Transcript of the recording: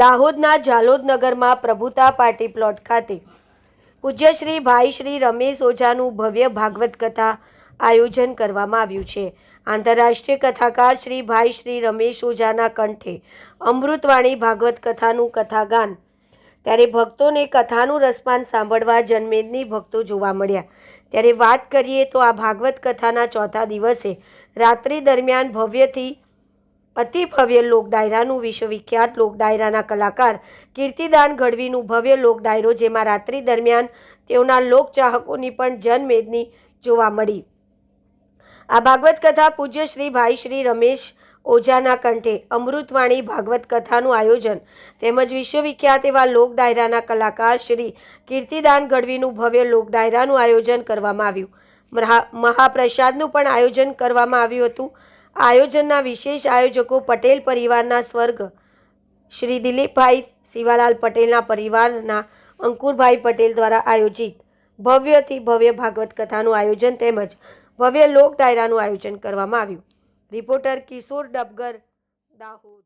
દાહોદના ઝાલોદનગરમાં પ્રભુતા party plot ખાતે પૂજ્ય શ્રી ભાઈ શ્રી રમેશ ઓઝાનું ભવ્ય ભાગવત કથા આયોજન કરવામાં આવ્યું છે। આંતરરાષ્ટ્રીય કથાકાર શ્રી ભાઈ શ્રી રમેશ ઓઝાના કંઠે અમૃતવાણી ભાગવત કથાનું કથાગાન। ત્યારે ભક્તોને કથાનું રસપાન સાંભળવા જનમેદની ભક્તો જોવા મળ્યા। ત્યારે વાત કરીએ તો આ ભાગવત કથાના ચોથા દિવસે રાત્રિ દરમિયાન ભવ્યથી અતિ ભવ્ય લોક ડાયરાનું વિશ્વવિખ્યાત લોક ડાયરાના કલાકાર કીર્તિદાન ગઢવીનું ભવ્ય લોક ડાયરો, જેમાં રાત્રિ દરમિયાન તેઓના લોક ચાહકોની પણ જનમેદની જોવા મળી। આ ભાગવત કથા પૂજ્ય શ્રી ભાઈ શ્રી રમેશ ઓઝાના કંઠે અમૃતવાણી ભાગવત કથાનું આયોજન તેમજ વિશ્વવિખ્યાત એવા લોક ડાયરાના કલાકાર શ્રી કીર્તિદાન ગઢવીનું ભવ્ય લોક ડાયરાનું આયોજન કરવામાં આવ્યું। મહાપ્રસાદનું પણ આયોજન કરવામાં આવ્યું હતું। આયોજનના વિશેષ આયોજકો પટેલ પરિવારના સ્વર્ગ શ્રી દિલીપભાઈ શિવાલાલ પટેલના પરિવારના અંકુરભાઈ પટેલ દ્વારા આયોજિત ભવ્યથી ભવ્ય ભાગવત કથાનું આયોજન તેમજ ભવ્ય લોક ડાયરાનું આયોજન કરવામાં આવ્યું। રિપોર્ટર કિશોર ડબગર, દાહોદ।